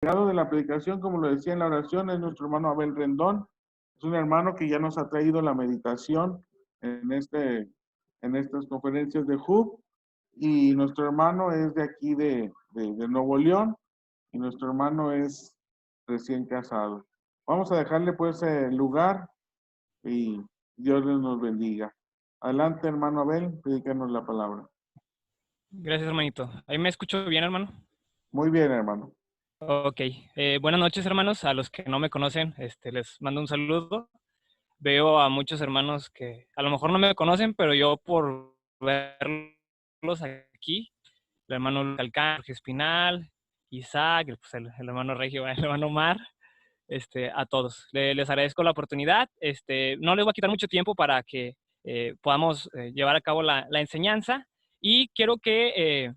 encargado de la predicación, como lo decía en la oración, es nuestro hermano Abel Rendón. Es un hermano que ya nos ha traído la meditación en estas conferencias de HUB. Y nuestro hermano es de aquí de Nuevo León. Y nuestro hermano es recién casado. Vamos a dejarle pues el lugar y Dios nos bendiga. Adelante, hermano Abel, predícanos la palabra. Gracias, hermanito. ¿Ahí me escucho bien, hermano? Muy bien, hermano. Ok. Buenas noches, hermanos. A los que no me conocen, les mando un saludo. Veo a muchos hermanos que a lo mejor no me conocen, pero yo por verlos aquí, el hermano Calcán, Jorge Espinal, Isaac, pues el hermano Regio, el hermano Mar, a todos. Les agradezco la oportunidad. No les voy a quitar mucho tiempo para que podamos llevar a cabo la enseñanza y quiero que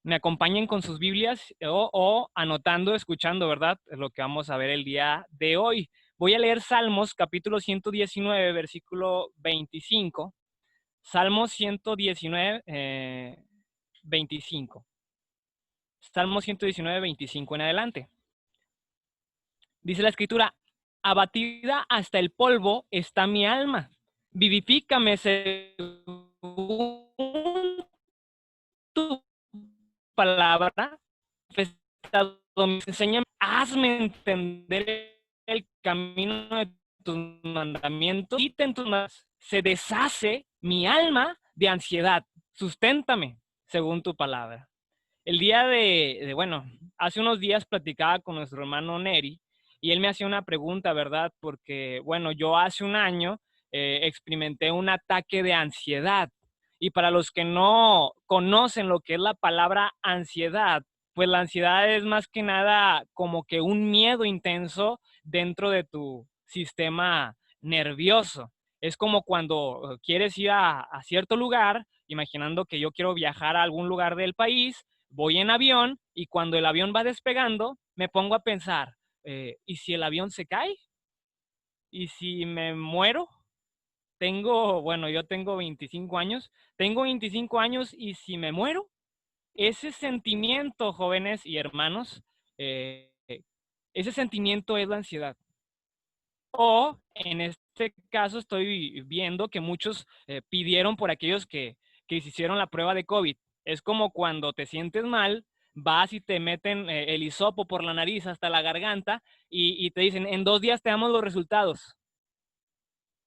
me acompañen con sus Biblias o anotando, escuchando, ¿verdad? Es lo que vamos a ver el día de hoy. Voy a leer Salmos, capítulo 119, versículo 25. Salmos 119, 25. Salmos 119, 25 en adelante. Dice la Escritura, abatida hasta el polvo está mi alma. Vivifícame según tu palabra. Enséñame, hazme entender el camino de tus mandamientos. Quiten tus mandamientos. Se deshace mi alma de ansiedad. Susténtame según tu palabra. El día bueno, hace unos días platicaba con nuestro hermano Neri y él me hacía una pregunta, ¿verdad? Porque, bueno, yo hace un año experimenté un ataque de ansiedad. Y para los que no conocen lo que es la palabra ansiedad, pues la ansiedad es más que nada como que un miedo intenso dentro de tu sistema nervioso. Es como cuando quieres ir a cierto lugar, imaginando que yo quiero viajar a algún lugar del país, voy en avión y cuando el avión va despegando, me pongo a pensar, ¿y si el avión se cae? ¿Y si me muero? Bueno, yo tengo 25 años y si me muero, ese sentimiento, jóvenes y hermanos, ese sentimiento es la ansiedad. O en este caso estoy viendo que muchos pidieron por aquellos que se hicieron la prueba de COVID. Es como cuando te sientes mal, vas y te meten el hisopo por la nariz hasta la garganta y te dicen, en 2 días te damos los resultados.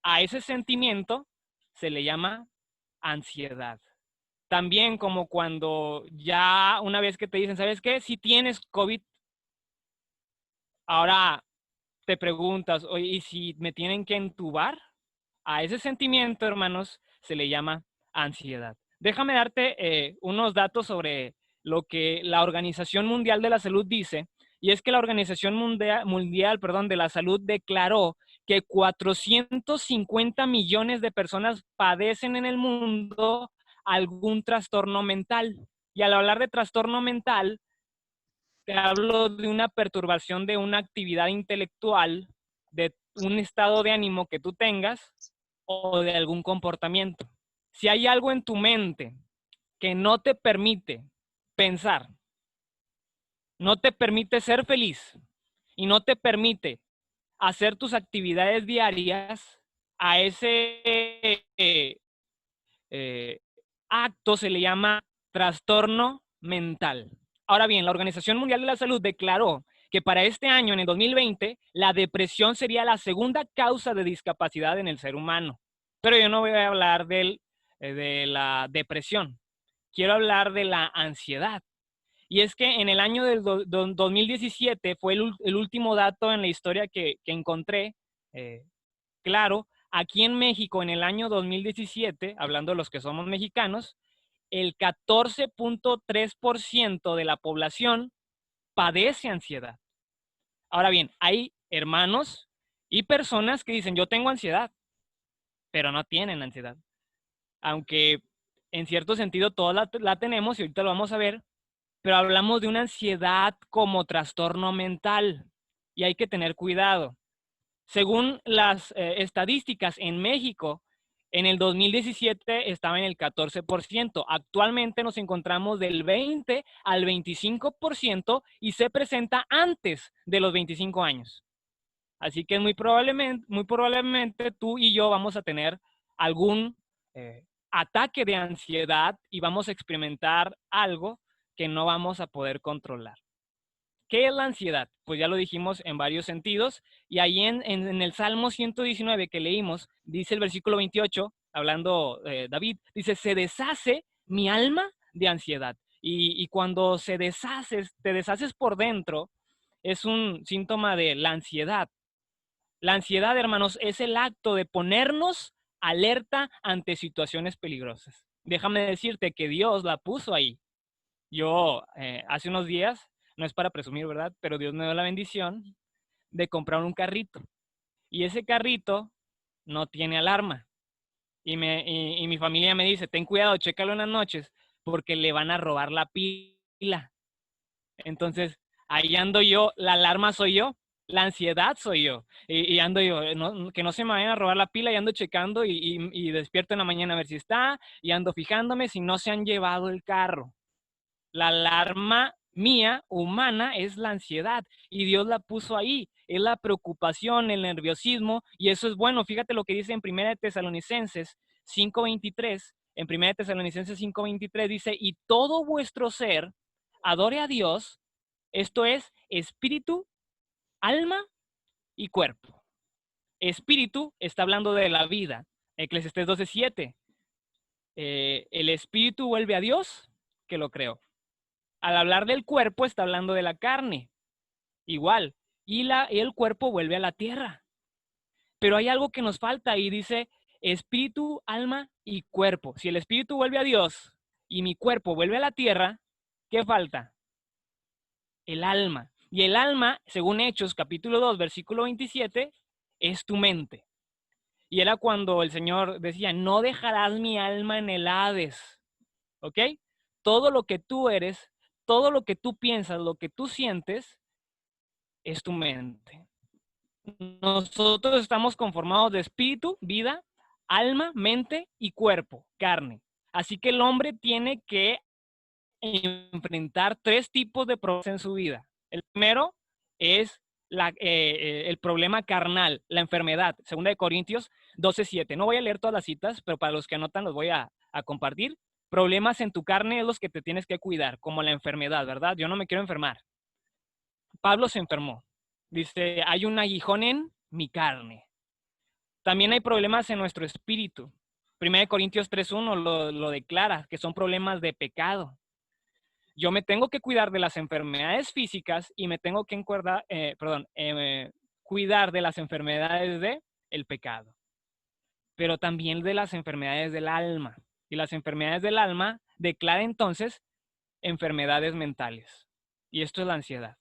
A ese sentimiento se le llama ansiedad. También como cuando ya una vez que te dicen, ¿sabes qué? Si tienes COVID, ahora te preguntas, oye, ¿y si me tienen que entubar? A ese sentimiento, hermanos, se le llama ansiedad. Déjame darte unos datos sobre lo que la Organización Mundial de la Salud dice, y es que la Organización Mundial de la Salud declaró que 450 millones de personas padecen en el mundo algún trastorno mental. Y al hablar de trastorno mental, te hablo de una perturbación de una actividad intelectual, de un estado de ánimo que tú tengas o de algún comportamiento. Si hay algo en tu mente que no te permite pensar, no te permite ser feliz y no te permite hacer tus actividades diarias, a ese eh, acto se le llama trastorno mental. Ahora bien, la Organización Mundial de la Salud declaró que para este año, en el 2020, la depresión sería la segunda causa de discapacidad en el ser humano. Pero yo no voy a hablar de la depresión, quiero hablar de la ansiedad. Y es que en el año del 2017 fue el último dato en la historia que encontré, eh, claro, aquí en México en el año 2017, hablando de los que somos mexicanos, el 14.3% de la población padece ansiedad. Ahora bien, hay hermanos y personas que dicen, yo tengo ansiedad, pero no tienen ansiedad. Aunque en cierto sentido todos la tenemos y ahorita lo vamos a ver, pero hablamos de una ansiedad como trastorno mental y hay que tener cuidado. Según las estadísticas en México, En el 2017 estaba en el 14%. Actualmente nos encontramos del 20 al 25% y se presenta antes de los 25 años. Así que muy probablemente tú y yo vamos a tener algún ataque de ansiedad y vamos a experimentar algo que no vamos a poder controlar. ¿Qué es la ansiedad? Pues ya lo dijimos en varios sentidos. Y ahí en el Salmo 119 que leímos, dice el versículo 28, hablando David, dice, se deshace mi alma de ansiedad. Y cuando te deshaces por dentro, es un síntoma de la ansiedad. La ansiedad, hermanos, es el acto de ponernos alerta ante situaciones peligrosas. Déjame decirte que Dios la puso ahí. Yo hace unos días, no es para presumir, ¿verdad? Pero Dios me dio la bendición de comprar un carrito. Y ese carrito no tiene alarma. Y mi familia me dice, ten cuidado, chécalo en las noches, porque le van a robar la pila. Entonces, ahí ando yo, la alarma soy yo, la ansiedad soy yo. Y ando yo, que no se me vayan a robar la pila, y ando checando y despierto en la mañana a ver si está, y ando fijándome si no se han llevado el carro. La alarma mía, humana, es la ansiedad y Dios la puso ahí. Es la preocupación, el nerviosismo y eso es bueno. Fíjate lo que dice en 1 Tesalonicenses 5:23. En 1 Tesalonicenses 5:23 dice, y todo vuestro ser adore a Dios, esto es espíritu, alma y cuerpo. Espíritu está hablando de la vida. Eclesiastés 12:7. El espíritu vuelve a Dios que lo creó. Al hablar del cuerpo está hablando de la carne, igual, y el cuerpo vuelve a la tierra. Pero hay algo que nos falta y dice espíritu, alma y cuerpo. Si el espíritu vuelve a Dios y mi cuerpo vuelve a la tierra, ¿qué falta? El alma. Y el alma, según Hechos capítulo 2, versículo 27, es tu mente. Y era cuando el Señor decía, no dejarás mi alma en el Hades. ¿Ok? Todo lo que tú eres, todo lo que tú piensas, lo que tú sientes, es tu mente. Nosotros estamos conformados de espíritu, vida, alma, mente y cuerpo, carne. Así que el hombre tiene que enfrentar 3 tipos de problemas en su vida. El primero es el problema carnal, la enfermedad. 2 Corintios 12:7. No voy a leer todas las citas, pero para los que anotan los voy a compartir. Problemas en tu carne es los que te tienes que cuidar, como la enfermedad, ¿verdad? Yo no me quiero enfermar. Pablo se enfermó. Dice, hay un aguijón en mi carne. También hay problemas en nuestro espíritu. 1 Corintios 3:1 lo declara, que son problemas de pecado. Yo me tengo que cuidar de las enfermedades físicas y me tengo que cuidar de las enfermedades del pecado, pero también de las enfermedades del alma. Y las enfermedades del alma declara entonces enfermedades mentales. Y esto es la ansiedad.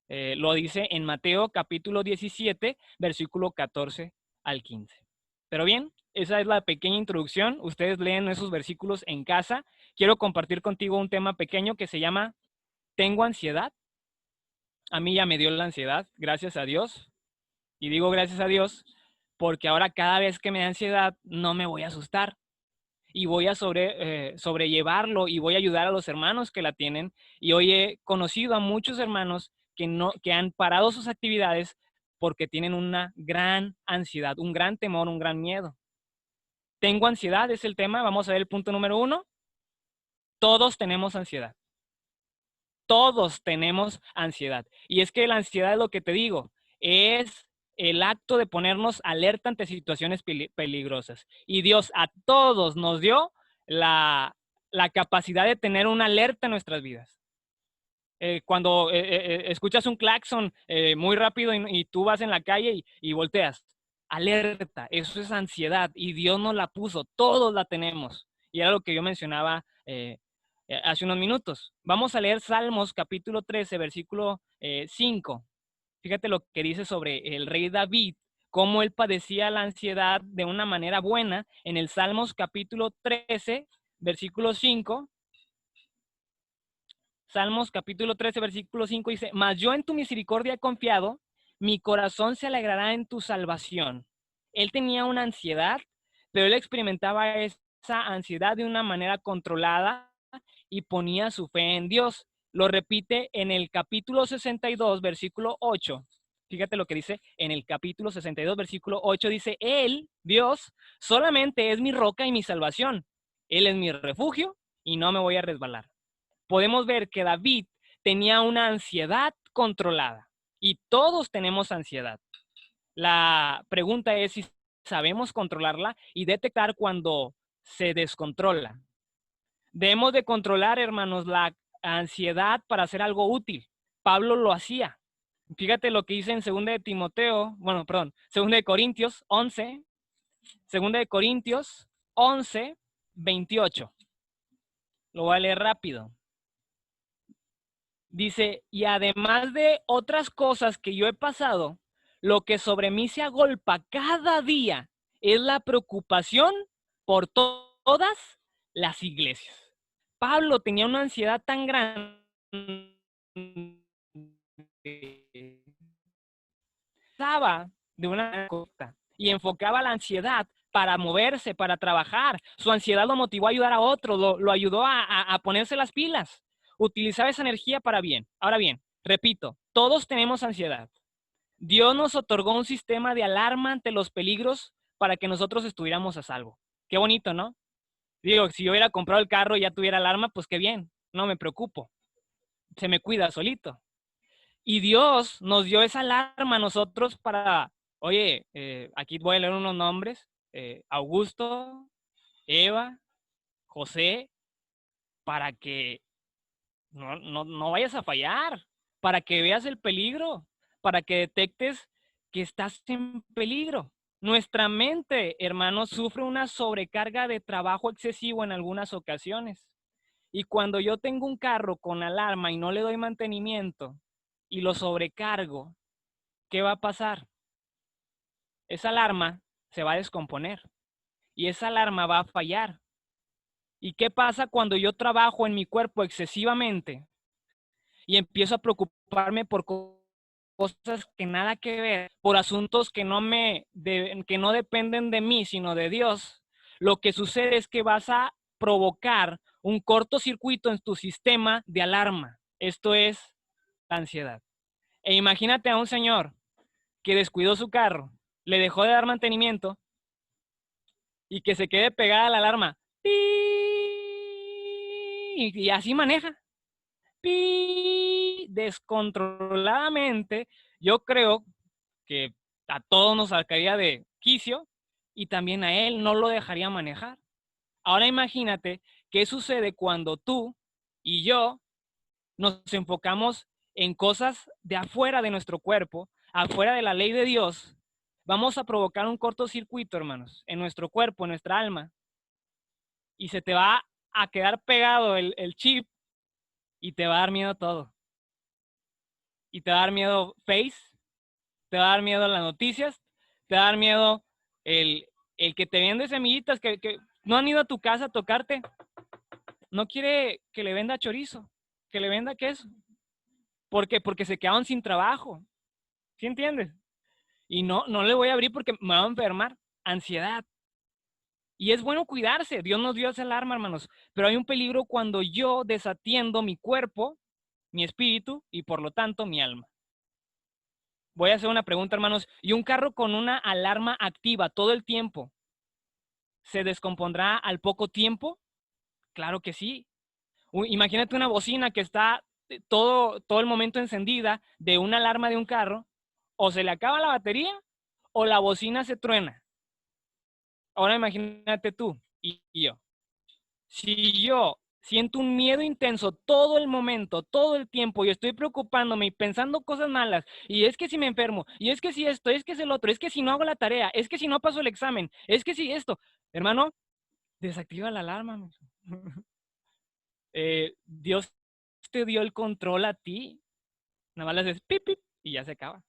Lo dice en Mateo capítulo 17, versículo 14 al 15. Pero bien, esa es la pequeña introducción. Ustedes leen esos versículos en casa. Quiero compartir contigo un tema pequeño que se llama ¿tengo ansiedad? A mí ya me dio la ansiedad, gracias a Dios. Y digo gracias a Dios porque ahora cada vez que me da ansiedad no me voy a asustar. Y voy a sobrellevarlo y voy a ayudar a los hermanos que la tienen. Y hoy he conocido a muchos hermanos que han parado sus actividades porque tienen una gran ansiedad, un gran temor, un gran miedo. Tengo ansiedad, es el tema. Vamos a ver el punto número 1. Todos tenemos ansiedad. Todos tenemos ansiedad. Y es que la ansiedad, es lo que te digo, es el acto de ponernos alerta ante situaciones peligrosas. Y Dios a todos nos dio la capacidad de tener una alerta en nuestras vidas. Cuando escuchas un claxon muy rápido y tú vas en la calle y volteas, alerta, eso es ansiedad y Dios nos la puso, todos la tenemos. Y era lo que yo mencionaba hace unos minutos. Vamos a leer Salmos capítulo 13, versículo 5. Fíjate lo que dice sobre el rey David, cómo él padecía la ansiedad de una manera buena. En el Salmos capítulo 13, versículo 5. Salmos capítulo 13, versículo 5 dice, mas yo en tu misericordia he confiado, mi corazón se alegrará en tu salvación. Él tenía una ansiedad pero él experimentaba esa ansiedad de una manera controlada y ponía su fe en Dios. Lo repite en el capítulo 62, versículo 8. Fíjate lo que dice en el capítulo 62, versículo 8. Dice, Él, Dios, solamente es mi roca y mi salvación. Él es mi refugio y no me voy a resbalar. Podemos ver que David tenía una ansiedad controlada y todos tenemos ansiedad. La pregunta es si sabemos controlarla y detectar cuando se descontrola. Debemos de controlar, hermanos, la ansiedad para hacer algo útil. Pablo lo hacía. Fíjate lo que dice en 2 de Timoteo, 2 de Corintios 11, 2 de Corintios 11, 28. Lo voy a leer rápido. Dice, y además de otras cosas que yo he pasado, lo que sobre mí se agolpa cada día es la preocupación por todas las iglesias. Pablo tenía una ansiedad tan grande de una cosa y enfocaba la ansiedad para moverse, para trabajar. Su ansiedad lo motivó a ayudar a otro, lo ayudó a ponerse las pilas. Utilizaba esa energía para bien. Ahora bien, repito, todos tenemos ansiedad. Dios nos otorgó un sistema de alarma ante los peligros para que nosotros estuviéramos a salvo. Qué bonito, ¿no? Digo, si yo hubiera comprado el carro y ya tuviera alarma, pues qué bien, no me preocupo. Se me cuida solito. Y Dios nos dio esa alarma a nosotros para, oye, aquí voy a leer unos nombres, Augusto, Eva, José, para que no vayas a fallar, para que veas el peligro, para que detectes que estás en peligro. Nuestra mente, hermanos, sufre una sobrecarga de trabajo excesivo en algunas ocasiones. Y cuando yo tengo un carro con alarma y no le doy mantenimiento y lo sobrecargo, ¿qué va a pasar? Esa alarma se va a descomponer y esa alarma va a fallar. ¿Y qué pasa cuando yo trabajo en mi cuerpo excesivamente y empiezo a preocuparme por cosas que nada que ver, por asuntos que que no dependen de mí, sino de Dios? Lo que sucede es que vas a provocar un cortocircuito en tu sistema de alarma. Esto es la ansiedad. E imagínate a un señor que descuidó su carro, le dejó de dar mantenimiento y que se quede pegada a la alarma. ¡Pi! Y así maneja. ¡Pi! Descontroladamente. Yo creo que a todos nos sacaría de quicio y también a él no lo dejaría manejar. Ahora imagínate qué sucede cuando tú y yo nos enfocamos en cosas de afuera de nuestro cuerpo, afuera de la ley de Dios. Vamos a provocar un cortocircuito, hermanos, en nuestro cuerpo, en nuestra alma, y se te va a quedar pegado el chip y te va a dar miedo todo. Y te va a dar miedo Face, te va a dar miedo las noticias, te va a dar miedo el, el que te vende semillitas que no han ido a tu casa a tocarte. No quiere que le venda chorizo, que le venda queso. ¿Por qué? Porque se quedaron sin trabajo. ¿Sí entiendes? Y no le voy a abrir porque me va a enfermar. Ansiedad. Y es bueno cuidarse. Dios nos dio esa alarma, hermanos. Pero hay un peligro cuando yo desatiendo mi cuerpo, mi espíritu y por lo tanto mi alma. Voy a hacer una pregunta, hermanos. ¿Y un carro con una alarma activa todo el tiempo se descompondrá al poco tiempo? Claro que sí. Imagínate una bocina que está todo el momento encendida de una alarma de un carro. O se le acaba la batería o la bocina se truena. Ahora imagínate tú y yo. Si yo siento un miedo intenso todo el momento, todo el tiempo, y estoy preocupándome y pensando cosas malas, y es que si me enfermo, y es que si esto, es que es el otro, es que si no hago la tarea, es que si no paso el examen, es que si esto, hermano, desactiva la alarma. Dios te dio el control a ti, nada más le haces pip, pip, y ya se acaba.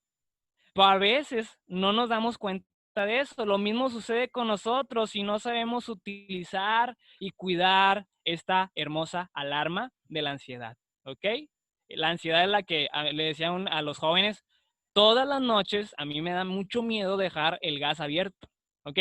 Pero a veces no nos damos cuenta de eso. Lo mismo sucede con nosotros si no sabemos utilizar y cuidar esta hermosa alarma de la ansiedad. ¿Ok? La ansiedad es la que le decían a los jóvenes, todas las noches a mí me da mucho miedo dejar el gas abierto. ¿Ok?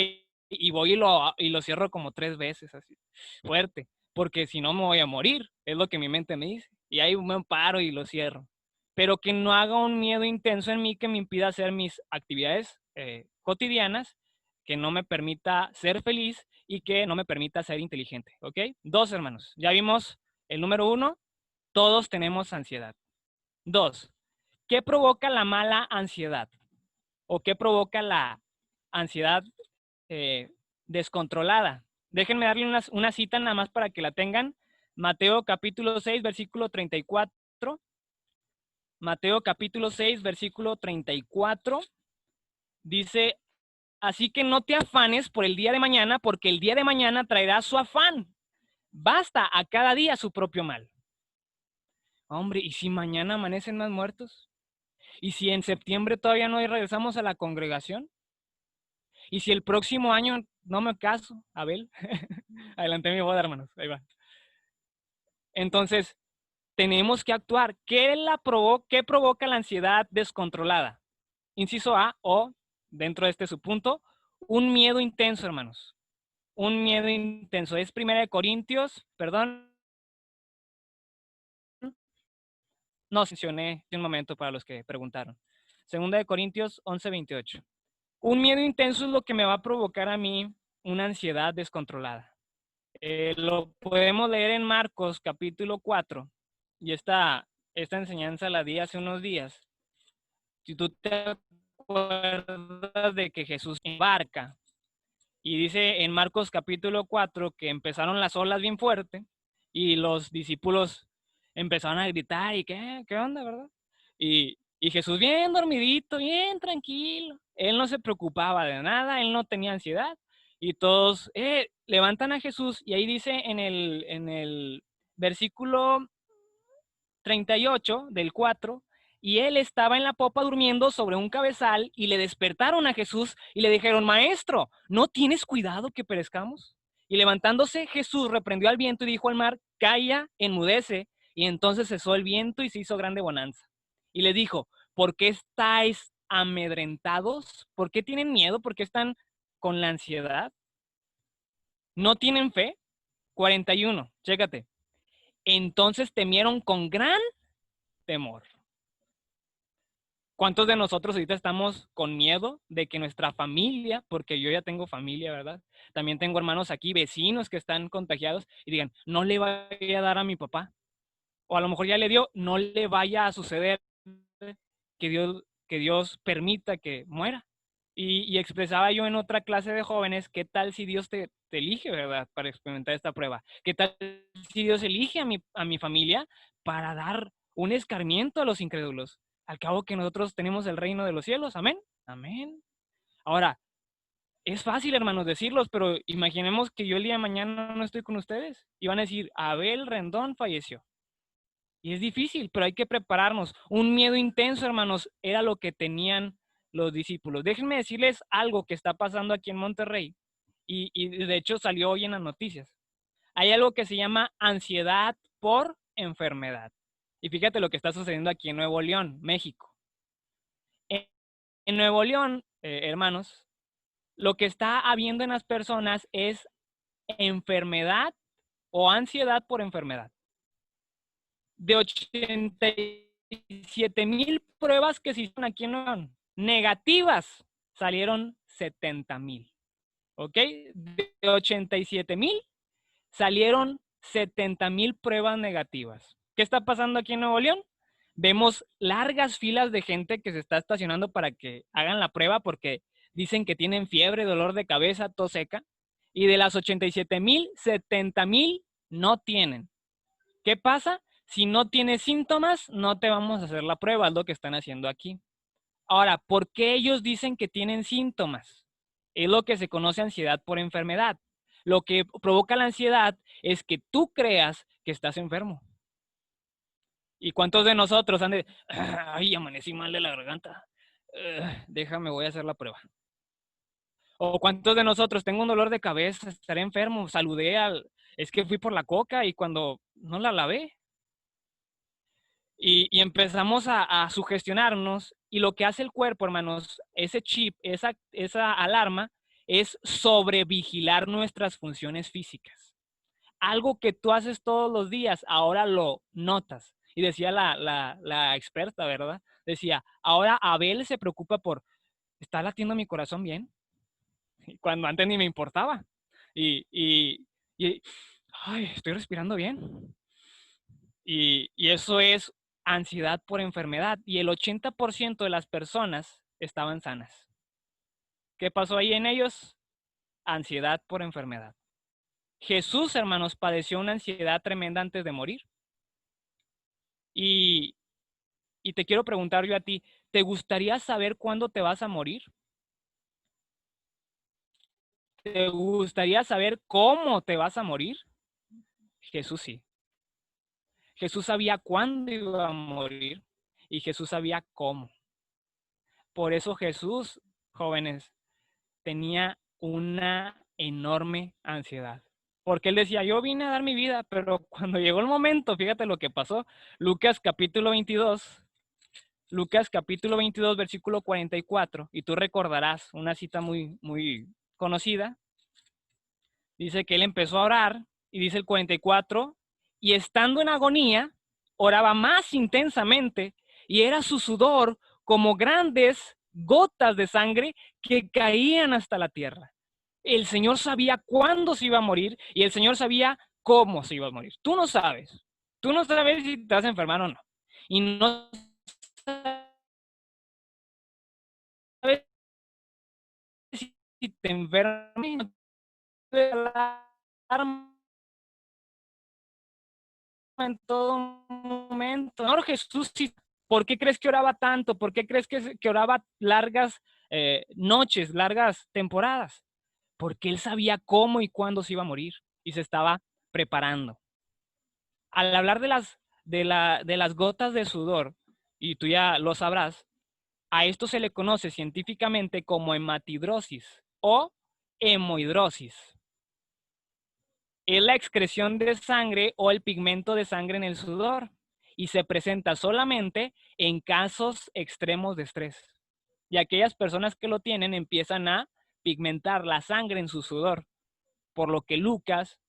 y voy y lo cierro como 3 veces, así, fuerte, porque si no me voy a morir, es lo que mi mente me dice. Y ahí me paro y lo cierro. Pero que no haga un miedo intenso en mí que me impida hacer mis actividades cotidianas, que no me permita ser feliz y que no me permita ser inteligente, ¿ok? 2, hermanos. Ya vimos el número 1, todos tenemos ansiedad. 2, ¿qué provoca la mala ansiedad? ¿O qué provoca la ansiedad descontrolada? Déjenme darle una cita nada más para que la tengan. Mateo capítulo 6, versículo 34. Mateo capítulo 6, versículo 34. Dice, así que no te afanes por el día de mañana, porque el día de mañana traerá su afán. Basta a cada día su propio mal. Hombre, ¿y si mañana amanecen más muertos? ¿Y si en septiembre todavía no regresamos a la congregación? ¿Y si el próximo año no me caso, Abel? Adelanté mi boda, hermanos. Ahí va. Entonces, tenemos que actuar. ¿Qué provoca la ansiedad descontrolada? Inciso A, o dentro de este subpunto, un miedo intenso, hermanos. Un miedo intenso. Es 1 Corintios, perdón. No mencioné un momento para los que preguntaron. 2 Corintios 11:28. Un miedo intenso es lo que me va a provocar a mí una ansiedad descontrolada. Lo podemos leer en Marcos capítulo 4. Y esta enseñanza la di hace unos días. Si tú te acuerdas de que Jesús embarca y dice en Marcos capítulo 4 que empezaron las olas bien fuerte y los discípulos empezaron a gritar y ¿qué onda, verdad? Y Jesús bien dormidito, bien tranquilo. Él no se preocupaba de nada, él no tenía ansiedad. Y todos levantan a Jesús y ahí dice en el versículo 38 del 4, y él estaba en la popa durmiendo sobre un cabezal y le despertaron a Jesús y le dijeron, maestro, ¿no tienes cuidado que perezcamos? Y levantándose Jesús reprendió al viento y dijo al mar, calla, enmudece. Y entonces cesó el viento y se hizo grande bonanza. Y le dijo, ¿por qué estáis amedrentados? ¿Por qué tienen miedo? ¿Por qué están con la ansiedad? ¿No tienen fe? 41, chécate. Entonces temieron con gran temor. ¿Cuántos de nosotros ahorita estamos con miedo de que nuestra familia, porque yo ya tengo familia, ¿verdad? También tengo hermanos aquí, vecinos que están contagiados y digan, no le vaya a dar a mi papá. O a lo mejor ya le dio, no le vaya a suceder que Dios permita que muera. Y expresaba yo en otra clase de jóvenes, ¿qué tal si Dios te elige, verdad, para experimentar esta prueba? ¿Qué tal si Dios elige a mi familia para dar un escarmiento a los incrédulos? Al cabo que nosotros tenemos el reino de los cielos, amén, amén. Ahora, es fácil, hermanos, decirlos, pero imaginemos que yo el día de mañana no estoy con ustedes y van a decir, Abel Rendón falleció. Y es difícil, pero hay que prepararnos. Un miedo intenso, hermanos, era lo que tenían los discípulos. Déjenme decirles algo que está pasando aquí en Monterrey y de hecho salió hoy en las noticias. Hay algo que se llama ansiedad por enfermedad. Y fíjate lo que está sucediendo aquí en Nuevo León, México. En Nuevo León, hermanos, lo que está habiendo en las personas es enfermedad o ansiedad por enfermedad. De 87,000 pruebas que se hicieron aquí en Nuevo León, negativas, salieron 70,000. ¿Ok? De 87,000 salieron 70,000 pruebas negativas. ¿Qué está pasando aquí en Nuevo León? Vemos largas filas de gente que se está estacionando para que hagan la prueba porque dicen que tienen fiebre, dolor de cabeza, tos seca. Y de las 87,000, 70,000 no tienen. ¿Qué pasa? Si no tienes síntomas, no te vamos a hacer la prueba, es lo que están haciendo aquí. Ahora, ¿por qué ellos dicen que tienen síntomas? Es lo que se conoce ansiedad por enfermedad. Lo que provoca la ansiedad es que tú creas que estás enfermo. ¿Y cuántos de nosotros han de, ay, amanecí mal de la garganta? Déjame, voy a hacer la prueba. ¿O cuántos de nosotros tengo un dolor de cabeza, estaré enfermo, es que fui por la coca y cuando no la lavé? Y empezamos a sugestionarnos y lo que hace el cuerpo, hermanos, ese chip, esa alarma, es sobrevigilar nuestras funciones físicas. Algo que tú haces todos los días, ahora lo notas. Y decía la experta, ¿verdad? Decía, ahora Abel se preocupa por, ¿está latiendo mi corazón bien? Cuando antes ni me importaba. Y ay, estoy respirando bien. Y eso es ansiedad por enfermedad. Y el 80% de las personas estaban sanas. ¿Qué pasó ahí en ellos? Ansiedad por enfermedad. Jesús, hermanos, padeció una ansiedad tremenda antes de morir. Y te quiero preguntar yo a ti, ¿te gustaría saber cuándo te vas a morir? ¿Te gustaría saber cómo te vas a morir? Jesús sí. Jesús sabía cuándo iba a morir y Jesús sabía cómo. Por eso Jesús, jóvenes, tenía una enorme ansiedad. Porque él decía, yo vine a dar mi vida, pero cuando llegó el momento, fíjate lo que pasó. Lucas capítulo 22, versículo 44, y tú recordarás una cita muy, muy conocida. Dice que él empezó a orar, y dice el 44, y estando en agonía, oraba más intensamente, y era su sudor como grandes gotas de sangre que caían hasta la tierra. El Señor sabía cuándo se iba a morir, y el Señor sabía cómo se iba a morir. Tú no sabes si te vas a enfermar o no. Y no sabes si te enfermas, no te alarma en todo momento. Señor Jesús, ¿por qué crees que oraba tanto? ¿Por qué crees que oraba largas noches, largas temporadas? Porque él sabía cómo y cuándo se iba a morir y se estaba preparando. Al hablar de las gotas de sudor, y tú ya lo sabrás, a esto se le conoce científicamente como hematidrosis o hemohidrosis. Es la excreción de sangre o el pigmento de sangre en el sudor y se presenta solamente en casos extremos de estrés. Y aquellas personas que lo tienen empiezan a pigmentar la sangre en su sudor, por lo que Lucas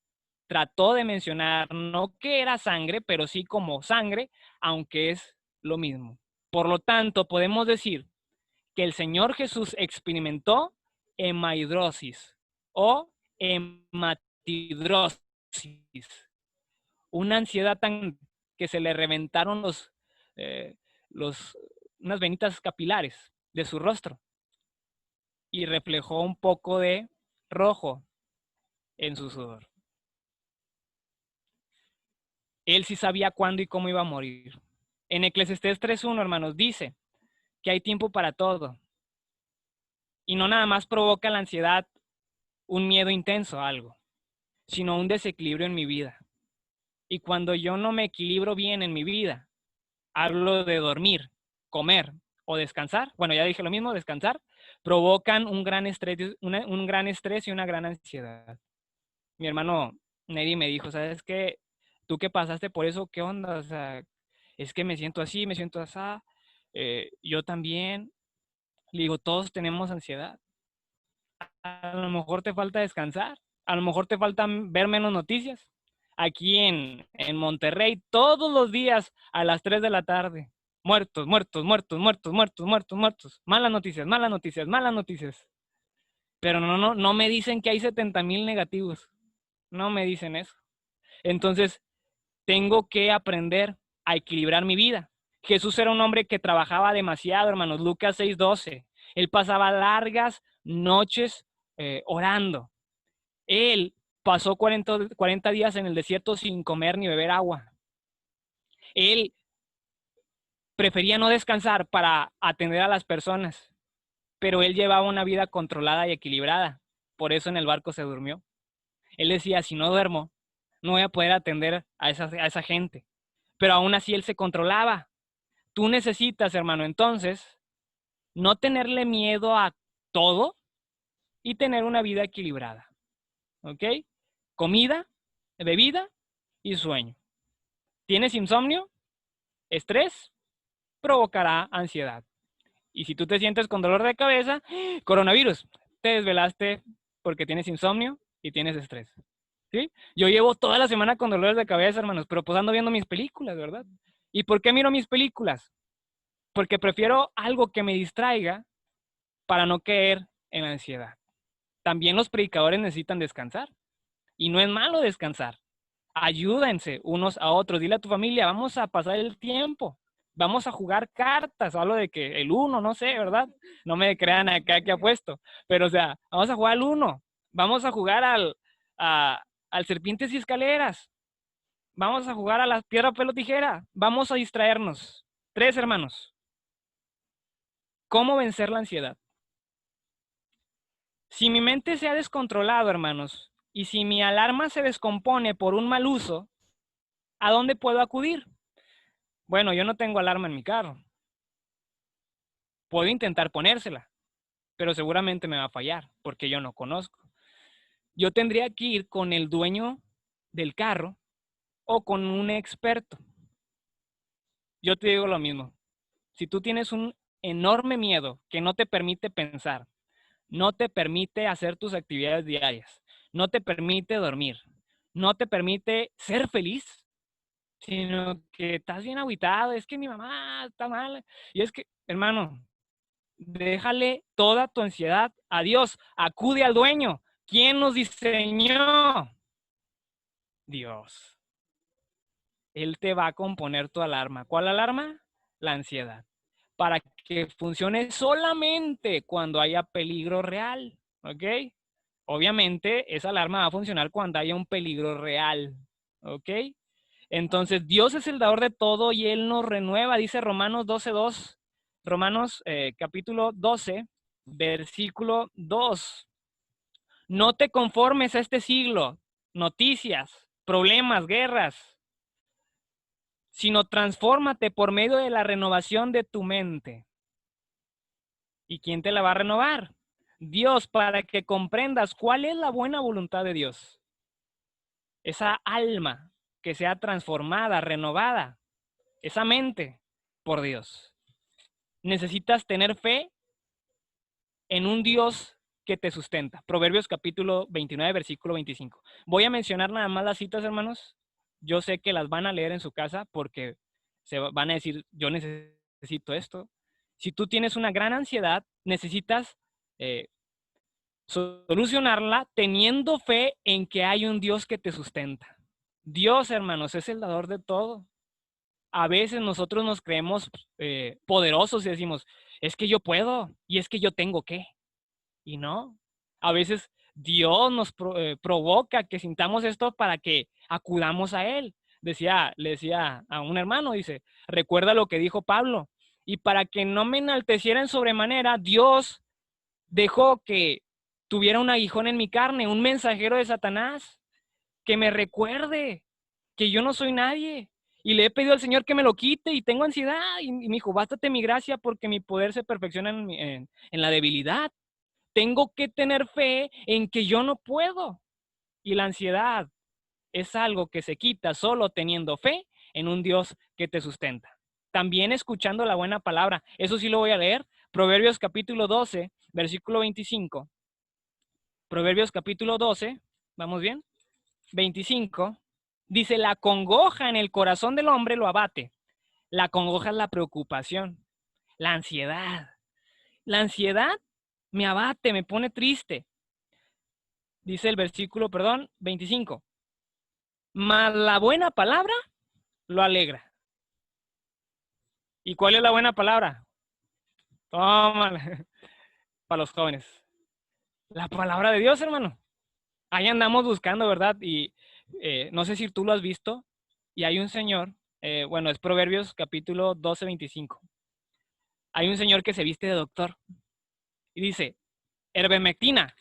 trató de mencionar no que era sangre, pero sí como sangre, aunque es lo mismo. Por lo tanto, podemos decir que el Señor Jesús experimentó hematidrosis o hematidrosis, una ansiedad tan que se le reventaron unas venitas capilares de su rostro y reflejó un poco de rojo en su sudor. Él sí sabía cuándo y cómo iba a morir. En Eclesiastés 3:1, hermanos, dice que hay tiempo para todo. Y no nada más provoca la ansiedad un miedo intenso a algo, sino un desequilibrio en mi vida. Y cuando yo no me equilibro bien en mi vida, hablo de dormir, comer o descansar, bueno, ya dije lo mismo, descansar, provocan un gran estrés y una gran ansiedad. Mi hermano Neri me dijo, ¿sabes qué? Tú que pasaste por eso, ¿qué onda? O sea, es que me siento así, me siento así. Yo también. Le digo, todos tenemos ansiedad. A lo mejor te falta descansar. A lo mejor te falta ver menos noticias. Aquí en Monterrey, todos los días a las 3 de la tarde. Muertos, muertos, muertos, muertos, muertos, muertos, muertos. Malas noticias, malas noticias, malas noticias. Pero no me dicen que hay 70,000 negativos. No me dicen eso. Entonces, tengo que aprender a equilibrar mi vida. Jesús era un hombre que trabajaba demasiado, hermanos. Lucas 6:12. Él pasaba largas noches orando. Él pasó 40 días en el desierto sin comer ni beber agua. Él prefería no descansar para atender a las personas, pero él llevaba una vida controlada y equilibrada. Por eso en el barco se durmió. Él decía, si no duermo, no voy a poder atender a esa gente. Pero aún así él se controlaba. Tú necesitas, hermano, entonces, no tenerle miedo a todo y tener una vida equilibrada. ¿Ok? Comida, bebida y sueño. ¿Tienes insomnio? Estrés provocará ansiedad. Y si tú te sientes con dolor de cabeza, coronavirus. te desvelaste porque tienes insomnio y tienes estrés. ¿Sí? Yo llevo toda la semana con dolores de cabeza, hermanos, pero pues ando viendo mis películas, ¿verdad? ¿Y por qué miro mis películas? Porque prefiero algo que me distraiga para no caer en la ansiedad. También los predicadores necesitan descansar. Y no es malo descansar. Ayúdense unos a otros. Dile a tu familia, vamos a pasar el tiempo. Vamos a jugar cartas. Hablo de que el uno, no sé, ¿verdad? No me crean acá que apuesto. Pero, o sea, vamos a jugar al uno. Vamos a jugar al serpientes y escaleras. Vamos a jugar a la piedra, pelo, tijera. Vamos a distraernos. 3, hermanos. ¿Cómo vencer la ansiedad? Si mi mente se ha descontrolado, hermanos, y si mi alarma se descompone por un mal uso, ¿a dónde puedo acudir? Bueno, yo no tengo alarma en mi carro. Puedo intentar ponérsela, pero seguramente me va a fallar porque yo no conozco. Yo tendría que ir con el dueño del carro o con un experto. Yo te digo lo mismo. Si tú tienes un enorme miedo que no te permite pensar, no te permite hacer tus actividades diarias, no te permite dormir, no te permite ser feliz, sino que estás bien agüitado, es que mi mamá está mal. Y es que, hermano, déjale toda tu ansiedad a Dios, acude al dueño. ¿Quién nos diseñó? Dios. Él te va a componer tu alarma. ¿Cuál alarma? La ansiedad. Para que funcione solamente cuando haya peligro real, ¿ok? Obviamente, esa alarma va a funcionar cuando haya un peligro real, ¿ok? Entonces, Dios es el dador de todo y Él nos renueva, dice Romanos 12:2. Romanos capítulo 12, versículo 2. No te conformes a este siglo, noticias, problemas, guerras, sino transfórmate por medio de la renovación de tu mente. ¿Y quién te la va a renovar? Dios, para que comprendas cuál es la buena voluntad de Dios. Esa alma que sea transformada, renovada, esa mente por Dios. Necesitas tener fe en un Dios que te sustenta. Proverbios capítulo 29, versículo 25. Voy a mencionar nada más las citas, hermanos. Yo sé que las van a leer en su casa porque se van a decir, yo necesito esto. Si tú tienes una gran ansiedad, necesitas solucionarla teniendo fe en que hay un Dios que te sustenta. Dios, hermanos, es el dador de todo. A veces nosotros nos creemos poderosos y decimos, es que yo puedo y es que yo tengo que. Y no, a veces Dios nos provoca que sintamos esto para que acudamos a Él. Le decía a un hermano, dice, recuerda lo que dijo Pablo. Y para que no me enalteciera en sobremanera, Dios dejó que tuviera un aguijón en mi carne, un mensajero de Satanás, que me recuerde que yo no soy nadie. Y le he pedido al Señor que me lo quite y tengo ansiedad. Y me dijo, bástate mi gracia porque mi poder se perfecciona en la debilidad. Tengo que tener fe en que yo no puedo. Y la ansiedad es algo que se quita solo teniendo fe en un Dios que te sustenta. También escuchando la buena palabra. Eso sí lo voy a leer. Proverbios capítulo 12, versículo 25. Proverbios capítulo 12, ¿vamos bien? 25. Dice, la congoja en el corazón del hombre lo abate. La congoja es la preocupación, la ansiedad. La ansiedad me abate, me pone triste. Dice el versículo, 25. Mas la buena palabra lo alegra. ¿Y cuál es la buena palabra? Tómala. Para los jóvenes. La palabra de Dios, hermano. Ahí andamos buscando, ¿verdad? Y no sé si tú lo has visto. Y hay un señor, bueno, es Proverbios capítulo 12, 25. Hay un señor que se viste de doctor. Y dice, ivermectina,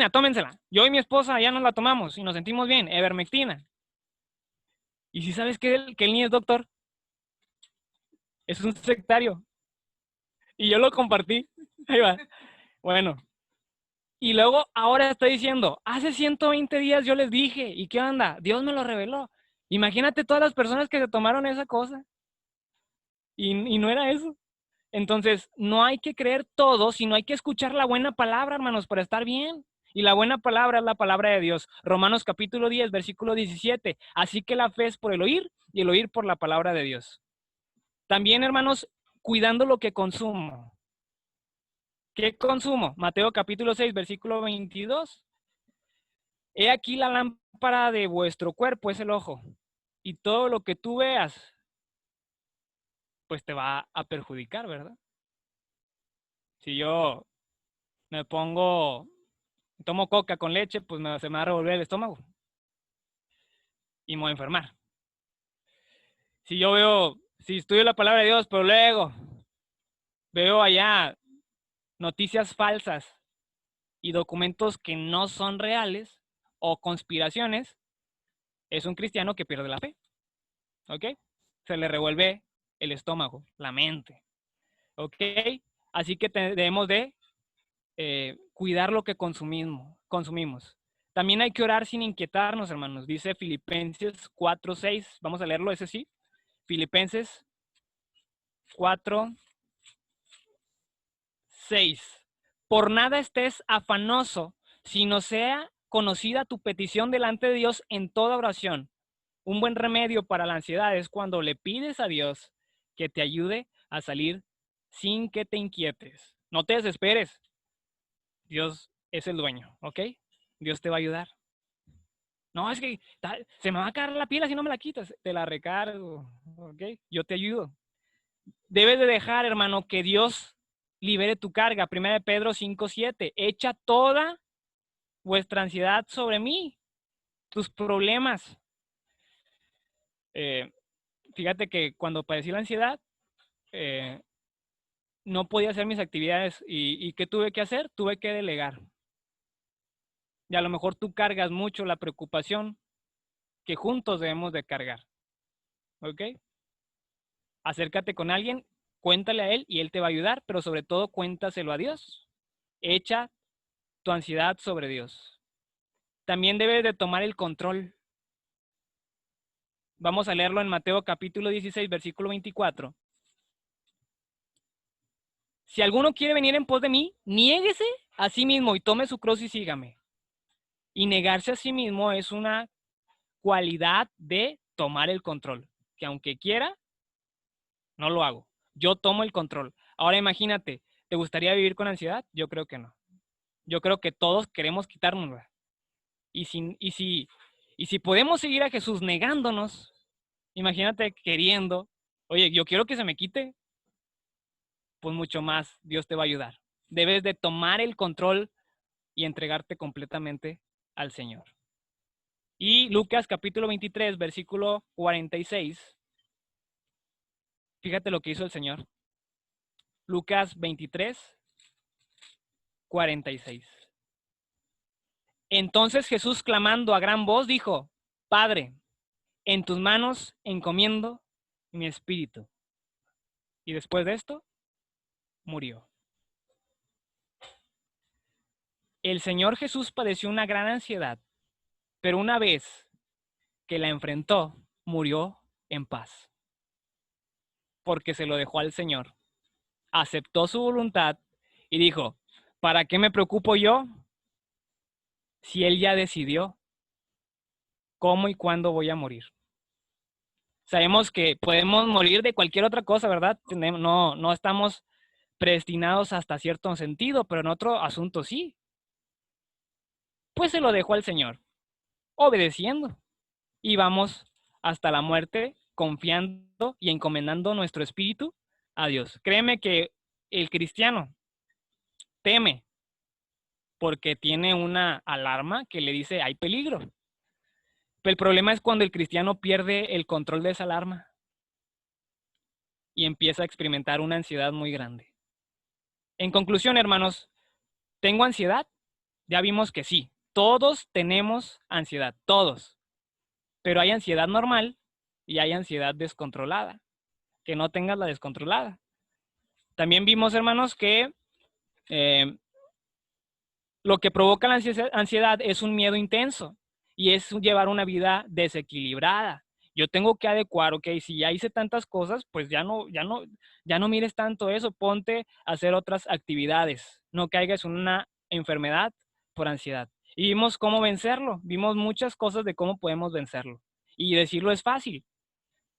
tómensela. Yo y mi esposa ya nos la tomamos y nos sentimos bien, ivermectina. ¿Y si sabes que él ni es doctor? Es un sectario. Y yo lo compartí. Ahí va. Bueno. Y luego ahora está diciendo, hace 120 días yo les dije, ¿y qué onda? Dios me lo reveló. Imagínate todas las personas que se tomaron esa cosa. Y no era eso. Entonces, no hay que creer todo, sino hay que escuchar la buena palabra, hermanos, para estar bien. Y la buena palabra es la palabra de Dios. Romanos capítulo 10, versículo 17. Así que la fe es por el oír y el oír por la palabra de Dios. También, hermanos, cuidando lo que consumo. ¿Qué consumo? Mateo capítulo 6, versículo 22. He aquí la lámpara de vuestro cuerpo es el ojo. Y todo lo que tú veas, pues te va a perjudicar, ¿verdad? Si yo me tomo coca con leche, pues se me va a revolver el estómago y me voy a enfermar. Si estudio la palabra de Dios, pero luego veo allá noticias falsas y documentos que no son reales o conspiraciones, es un cristiano que pierde la fe, ¿ok? Se le revuelve el estómago, la mente, ¿ok? Así que debemos de cuidar lo que consumimos. También hay que orar sin inquietarnos, hermanos. Dice Filipenses 4:6. Vamos a leerlo, ese sí. Filipenses 4:6. Por nada estés afanoso, sino sea conocida tu petición delante de Dios en toda oración. Un buen remedio para la ansiedad es cuando le pides a Dios que te ayude a salir sin que te inquietes. No te desesperes. Dios es el dueño, ¿ok? Dios te va a ayudar. No, es que se me va a caer la pila si no me la quitas. Te la recargo, ¿ok? Yo te ayudo. Debes de dejar, hermano, que Dios libere tu carga. 1 Pedro 5:7. Echa toda vuestra ansiedad sobre mí, tus problemas. Fíjate que cuando padecí la ansiedad, no podía hacer mis actividades. ¿Y qué tuve que hacer? Tuve que delegar. Y a lo mejor tú cargas mucho la preocupación que juntos debemos de cargar. ¿Ok? Acércate con alguien, cuéntale a él y él te va a ayudar, pero sobre todo cuéntaselo a Dios. Echa tu ansiedad sobre Dios. También debes de tomar el control. Vamos a leerlo en Mateo capítulo 16, versículo 24. Si alguno quiere venir en pos de mí, niéguese a sí mismo y tome su cruz y sígame. Y negarse a sí mismo es una cualidad de tomar el control, que aunque quiera, no lo hago. Yo tomo el control. Ahora imagínate, ¿te gustaría vivir con ansiedad? Yo creo que no. Yo creo que todos queremos quitárnosla. Y si podemos seguir a Jesús negándonos, imagínate queriendo, oye, yo quiero que se me quite, pues mucho más Dios te va a ayudar. Debes de tomar el control y entregarte completamente al Señor. Y Lucas capítulo 23, versículo 46. Fíjate lo que hizo el Señor. Lucas 23, 46. Entonces Jesús, clamando a gran voz, dijo: Padre, en tus manos encomiendo mi espíritu. Y después de esto, murió. El Señor Jesús padeció una gran ansiedad, pero una vez que la enfrentó, murió en paz, porque se lo dejó al Señor. Aceptó su voluntad y dijo: ¿para qué me preocupo yo si Él ya decidió cómo y cuándo voy a morir? Sabemos que podemos morir de cualquier otra cosa, ¿verdad? No estamos predestinados hasta cierto sentido, pero en otro asunto sí. Pues se lo dejó al Señor, obedeciendo. Y vamos hasta la muerte, confiando y encomendando nuestro espíritu a Dios. Créeme que el cristiano teme porque tiene una alarma que le dice hay peligro. Pero el problema es cuando el cristiano pierde el control de esa alarma y empieza a experimentar una ansiedad muy grande. En conclusión, hermanos, ¿tengo ansiedad? Ya vimos que sí, todos tenemos ansiedad, todos. Pero hay ansiedad normal y hay ansiedad descontrolada. Que no tengas la descontrolada. También vimos, hermanos, que lo que provoca la ansiedad es un miedo intenso y es llevar una vida desequilibrada. Yo tengo que adecuar, ok, si ya hice tantas cosas, pues ya no mires tanto eso, ponte a hacer otras actividades, no caigas en una enfermedad por ansiedad. Y vimos cómo vencerlo, vimos muchas cosas de cómo podemos vencerlo. Y decirlo es fácil.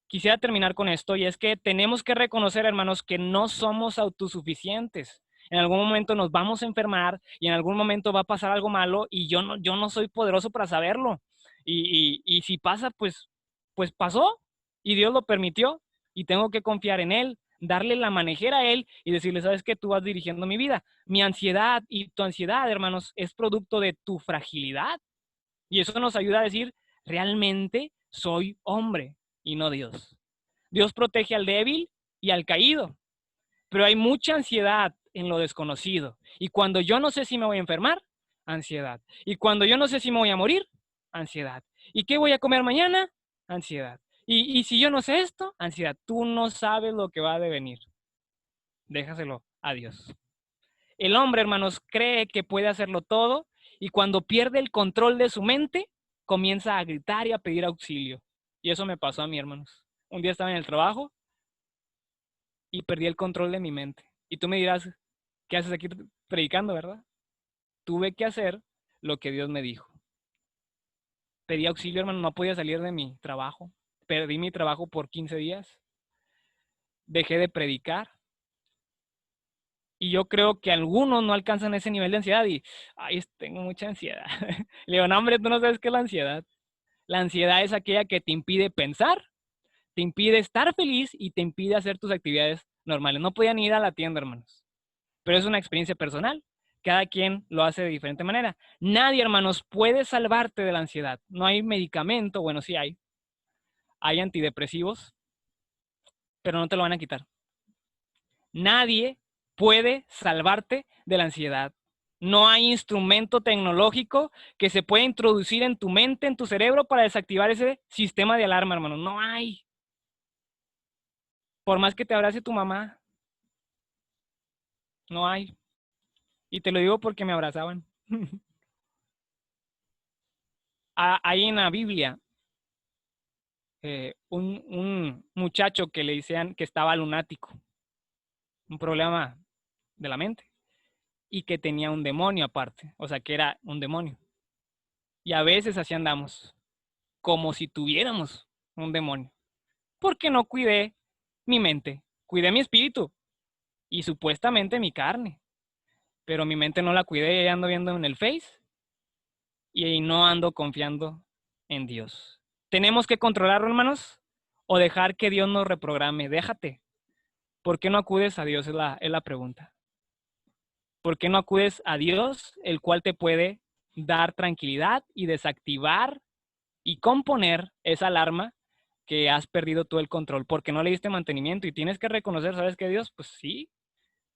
Quisiera terminar con esto, y es que tenemos que reconocer, hermanos, que no somos autosuficientes. En algún momento nos vamos a enfermar y en algún momento va a pasar algo malo y yo no soy poderoso para saberlo. Y si pasa, pues pasó y Dios lo permitió y tengo que confiar en Él, darle la manejera a Él y decirle, ¿sabes qué? Tú vas dirigiendo mi vida. Mi ansiedad y tu ansiedad, hermanos, es producto de tu fragilidad. Y eso nos ayuda a decir, realmente soy hombre y no Dios. Dios protege al débil y al caído, pero hay mucha ansiedad en lo desconocido. Y cuando yo no sé si me voy a enfermar, ansiedad. Y cuando yo no sé si me voy a morir, ansiedad. ¿Y qué voy a comer mañana? Ansiedad. Y si yo no sé esto, ansiedad. Tú no sabes lo que va a devenir. Déjaselo a Dios. El hombre, hermanos, cree que puede hacerlo todo y cuando pierde el control de su mente, comienza a gritar y a pedir auxilio. Y eso me pasó a mí, hermanos. Un día estaba en el trabajo y perdí el control de mi mente. Y tú me dirás, ¿qué haces aquí predicando, verdad? Tuve que hacer lo que Dios me dijo. Pedí auxilio, hermano, no podía salir de mi trabajo. Perdí mi trabajo por 15 días. Dejé de predicar. Y yo creo que algunos no alcanzan ese nivel de ansiedad y, ay, tengo mucha ansiedad. Le digo, no, hombre, tú no sabes qué es la ansiedad. La ansiedad es aquella que te impide pensar, te impide estar feliz y te impide hacer tus actividades normales. No podían ir a la tienda, hermanos. Pero es una experiencia personal. Cada quien lo hace de diferente manera. Nadie, hermanos, puede salvarte de la ansiedad. No hay medicamento, bueno, sí hay. Hay antidepresivos, pero no te lo van a quitar. Nadie puede salvarte de la ansiedad. No hay instrumento tecnológico que se pueda introducir en tu mente, en tu cerebro, para desactivar ese sistema de alarma, hermano. No hay. Por más que te abrace tu mamá, no hay. Y te lo digo porque me abrazaban. Hay en la Biblia un muchacho que le decían que estaba lunático, un problema de la mente, y que tenía un demonio aparte, o sea, que era un demonio. Y a veces así andamos, como si tuviéramos un demonio, porque no cuidé mi mente, cuidé mi espíritu y supuestamente mi carne, pero mi mente no la cuidé y ando viendo en el Face y no ando confiando en Dios. ¿Tenemos que controlarlo, hermanos? ¿O dejar que Dios nos reprograme? Déjate. ¿Por qué no acudes a Dios? Es la pregunta. ¿Por qué no acudes a Dios, el cual te puede dar tranquilidad y desactivar y componer esa alarma que has perdido tú el control? Porque no le diste mantenimiento y tienes que reconocer, ¿sabes qué, Dios? Pues sí,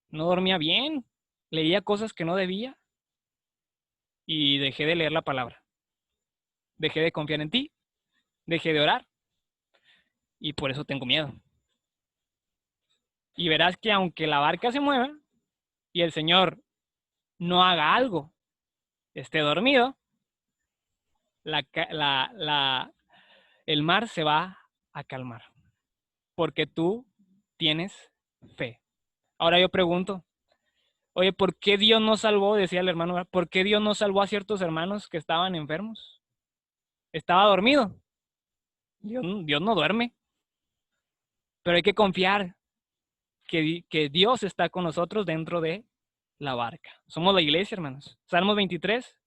no dormía bien, leía cosas que no debía y dejé de leer la palabra. Dejé de confiar en ti, dejé de orar y por eso tengo miedo. Y verás que aunque la barca se mueva y el Señor no haga algo, esté dormido, el mar se va a calmar, porque tú tienes fe. Ahora yo pregunto, oye, ¿por qué Dios no salvó? Decía el hermano, ¿verdad? ¿Por qué Dios no salvó a ciertos hermanos que estaban enfermos? Estaba dormido. Dios no duerme, pero hay que confiar que Dios está con nosotros dentro de la barca. Somos la iglesia, hermanos. Salmos 23.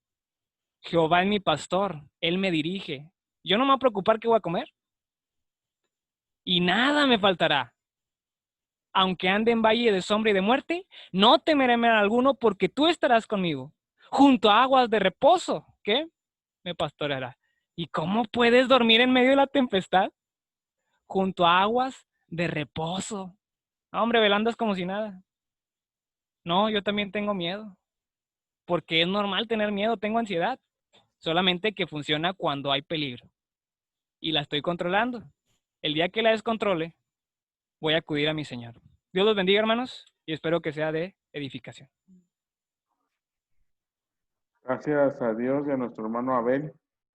Jehová es mi pastor, Él me dirige. Yo no me voy a preocupar qué voy a comer y nada me faltará. Aunque ande en valle de sombra y de muerte, no temeré mal alguno porque tú estarás conmigo. Junto a aguas de reposo, ¿qué? Me pastoreará. ¿Y cómo puedes dormir en medio de la tempestad? Junto a aguas de reposo. No, hombre, velando es como si nada. No, yo también tengo miedo, porque es normal tener miedo, tengo ansiedad, solamente que funciona cuando hay peligro y la estoy controlando. El día que la descontrole, voy a acudir a mi Señor. Dios los bendiga, hermanos, y espero que sea de edificación. Gracias a Dios y a nuestro hermano Abel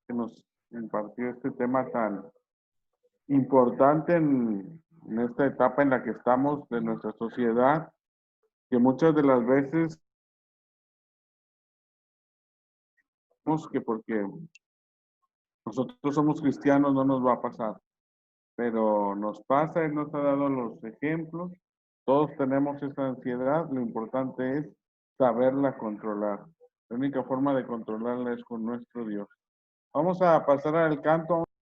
que nos impartió este tema tan importante en esta etapa en la que estamos de nuestra sociedad, que muchas de las veces que porque nosotros somos cristianos no nos va a pasar, pero nos pasa, Él nos ha dado los ejemplos, todos tenemos esa ansiedad, lo importante es saberla controlar. La única forma de controlarla es con nuestro Dios. Vamos a pasar al canto.